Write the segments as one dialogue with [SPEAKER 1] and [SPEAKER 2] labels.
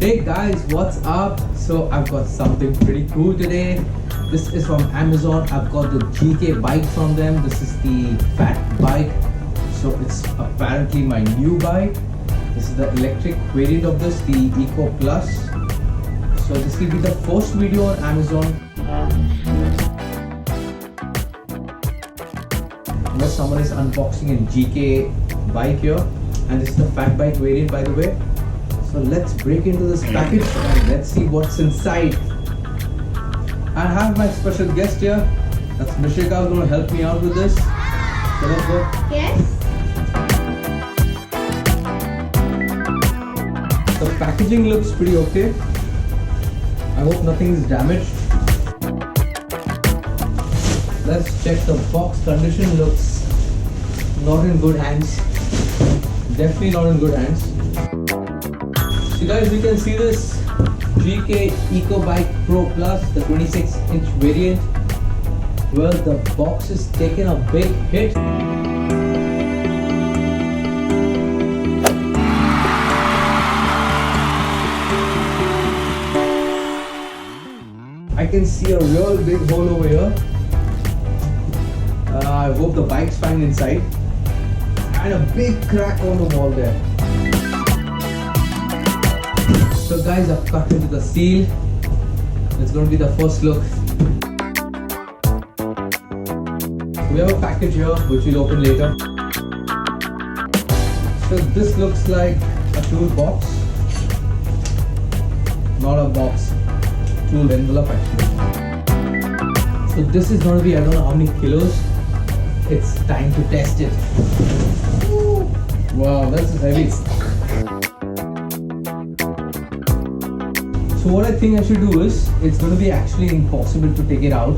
[SPEAKER 1] Hey guys, what's up? So I've got something pretty cool today. This is from Amazon. I've got the GK bike from them. This is the fat bike. So it's apparently my new bike. This is the electric variant of this, the Eco Plus. So this will be the first video on Amazon. Unless someone is unboxing a GK bike here. And this is the fat bike variant, by the way. So let's break into this package and let's see what's inside. I have my special guest here. That's Mishika, who's going to help me out with this. So let's go.
[SPEAKER 2] Yes.
[SPEAKER 1] The packaging looks pretty okay. I hope nothing is damaged. Let's check the box condition. Looks not in good hands. Definitely not in good hands. So guys, you can see this GK Eco Bike Pro Plus, the 26-inch variant. Well, the box is taking a big hit. I can see a real big hole over here. I hope the bike's fine inside. And a big crack on the wall there. So guys, I've cut into the seal. It's going to be the first look. We have a package here which we'll open later. So this looks like a tool box. Not a box, tool envelope actually. So this is going to be, I don't know how many kilos. It's time to test it. Wow, that's heavy. So what I think I should do is, it's going to be actually impossible to take it out.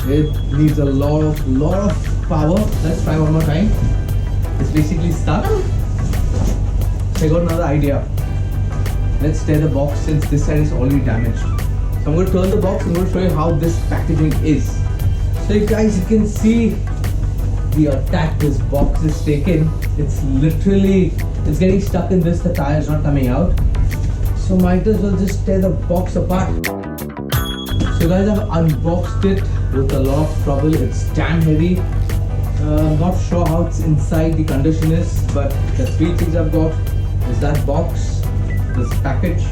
[SPEAKER 1] It needs a lot of power. Let's try one more time. It's basically stuck. So I got another idea. Let's tear the box since this side is already damaged. So I'm going to turn the box and I'm going to show you how this packaging is. So you guys, you can see the attack this box is taken. It's literally, it's getting stuck in this, the tire is not coming out. So might as well just tear the box apart. So guys, I've unboxed it with a lot of trouble. It's damn heavy. Not sure how it's inside, the condition is, but the three things I've got is that box, this package,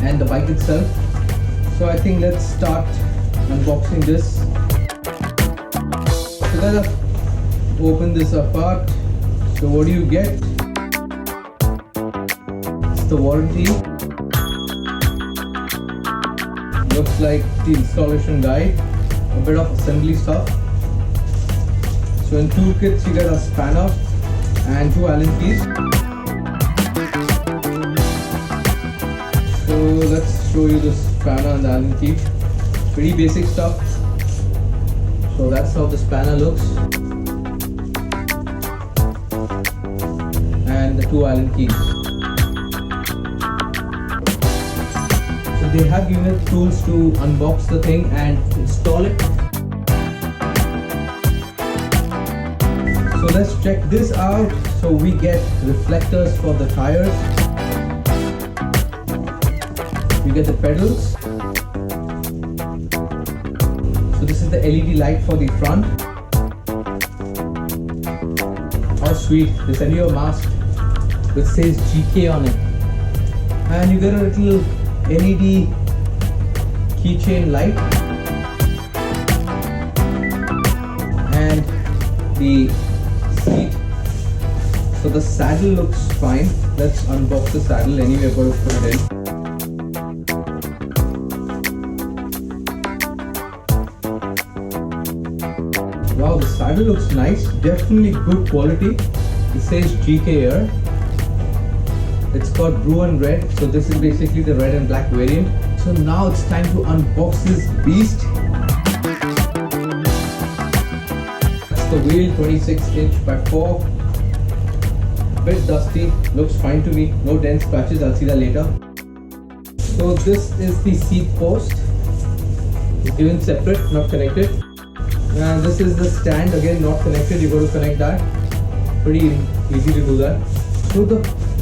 [SPEAKER 1] and the bike itself. So I think let's start unboxing this. So guys, I've opened this apart. So what do you get? It's the warranty. Looks like the installation guide, a bit of assembly stuff. So in toolkits you get a spanner and 2 Allen keys. So let's show you the spanner and the Allen key. Pretty basic stuff. So that's how the spanner looks. And the 2 Allen keys. So they have given us tools to unbox the thing and install it. So let's check this out. So we get reflectors for the tires. We get the pedals. So this is the LED light for the front. How sweet. They send you a mask which says GK on it. And you get a little LED keychain light. And the seat. So the saddle looks fine. Let's unbox the saddle. Anyway, I'm going to put it in. Wow, the saddle looks nice. Definitely good quality. It says GK here. It's got blue and red. So this is basically the red and black variant. So now it's time to unbox this beast. That's the wheel, 26-inch by 4. Bit dusty. Looks fine to me. No dents, scratches. I'll see that later. So this is the seat post. It's given separate, not connected. And this is the stand, again not connected. You got to connect that. Pretty easy to do that. So the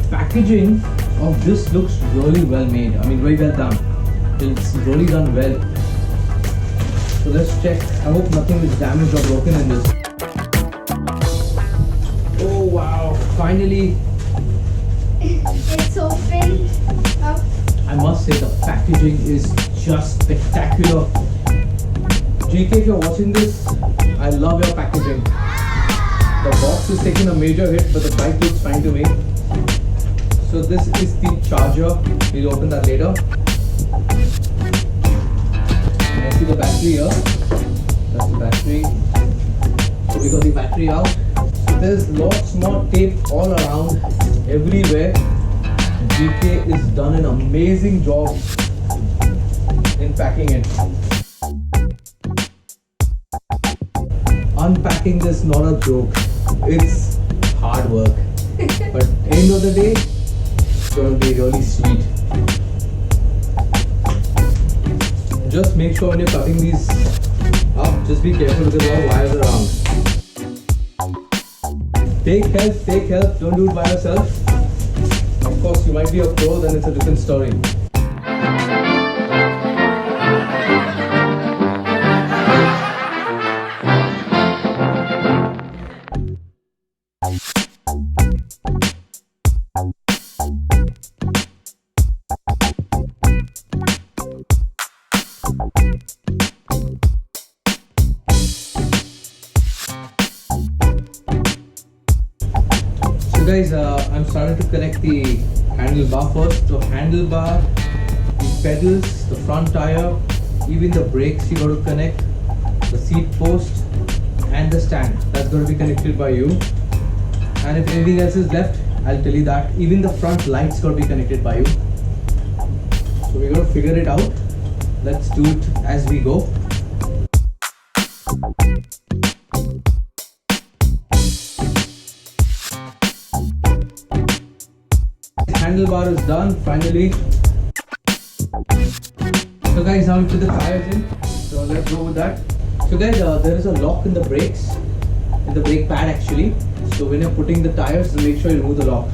[SPEAKER 1] packaging of this looks really well made. I mean, very well done. It's really done well. So let's check. I hope nothing is damaged or broken in this. Oh wow! Finally,
[SPEAKER 2] It's opened up.
[SPEAKER 1] I must say the packaging is just spectacular. GK, if you're watching this, I love your packaging. The box is taking a major hit, but the bike looks fine to me. So this is the charger. We'll open that later. I see the battery here. That's the battery. So we got the battery out. So there's lots more tape all around, everywhere. GK has done an amazing job in packing it. Unpacking this not a joke. It's hard work. But end of the day, it's gonna be really sweet. Just make sure when you're cutting these up, just be careful because there are wires around. Take help, don't do it by yourself. Of course, you might be a pro, then it's a different story. So guys, I'm starting to connect the handlebar first. So handlebar, the pedals, the front tire, even the brakes you got to connect, the seat post and the stand. That's going to be connected by you. And if anything else is left, I'll tell you that. Even the front lights got to be connected by you. So we're going to figure it out. Let's do it as we go. Handlebar is done finally. So guys, now we put the tires in. So let's go with that. So guys, there is a lock in the brakes, in the brake pad actually. So when you're putting the tires, make sure you remove the lock.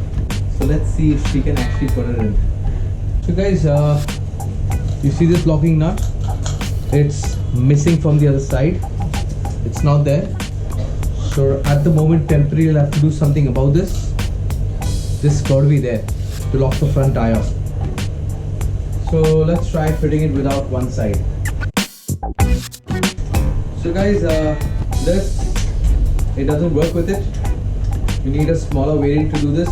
[SPEAKER 1] So let's see if we can actually put it in. So guys, you see this locking nut? It's missing from the other side. It's not there. So at the moment, temporarily, I'll have to do something about this. This got to be there to lock the front tire. So let's try fitting it without one side. So guys, this, it doesn't work with it. You need a smaller variant to do this.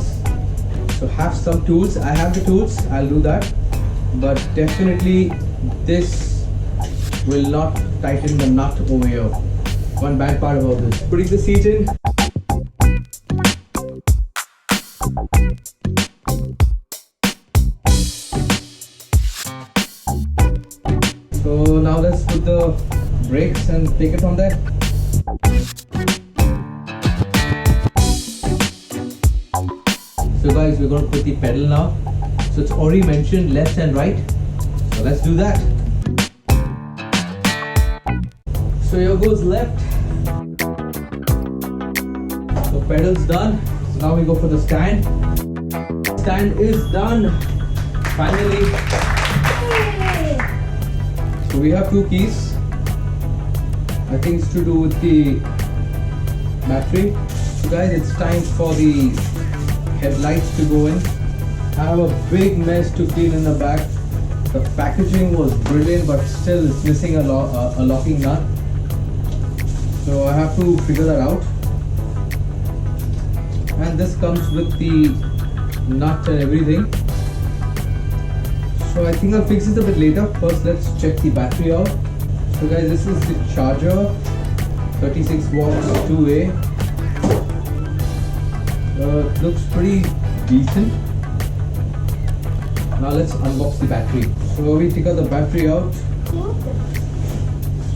[SPEAKER 1] So have some tools. I have the tools, I'll do that. But definitely this will not tighten the nut over here. One bad part about this. Putting the seat in. So now let's put the brakes and take it from there. So guys, we're going to put the pedal now. So it's already mentioned left and right. So let's do that. So here goes left. So pedal's done. So now we go for the stand. Stand is done. Finally. So we have two keys. I think it's to do with the battery. So guys, it's time for the headlights to go in. I have a big mess to clean in the back. The packaging was brilliant, but still it's missing a locking nut. So I have to figure that out. And this comes with the nut and everything. So I think I'll fix it a bit later. First, let's check the battery out. So guys, this is the charger, 36 watts 2A. Looks pretty decent. Now let's unbox the battery. So we take out the battery out.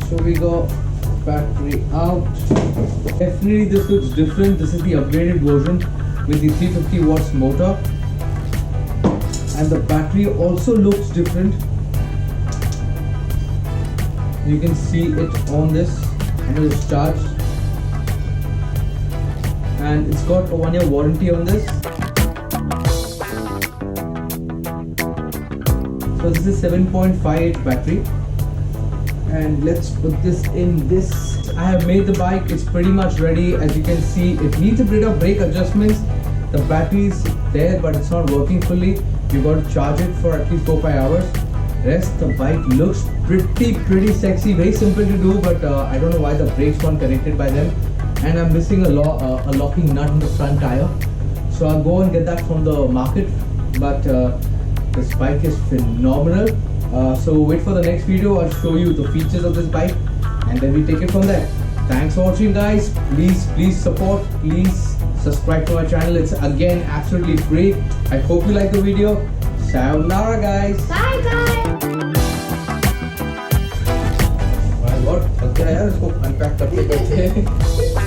[SPEAKER 1] So we go battery out. Definitely this looks different. This is the upgraded version with the 350 watts motor. And the battery also looks different. You can see it on this, and it is charged. And it's got a 1-year warranty on this. So this is 7.5 battery, and let's put this in this. I have made the bike, it's pretty much ready. As you can see, it needs a bit of brake adjustments. The battery is there, but it's not working fully. You got to charge it for at least 4-5 hours. Rest, the bike looks pretty sexy, very simple to do, but I don't know why the brakes weren't connected by them, and I'm missing a locking nut in the front tire, so I'll go and get that from the market. But this bike is phenomenal. So wait for the next video. I'll show you the features of this bike, and then we take it from there. Thanks for watching, guys. Please support, please subscribe to my channel. It's again absolutely free. I hope you like the video. Sayonara, guys.
[SPEAKER 2] Bye bye.
[SPEAKER 1] What? थक गया यार, इसको unpack करते करते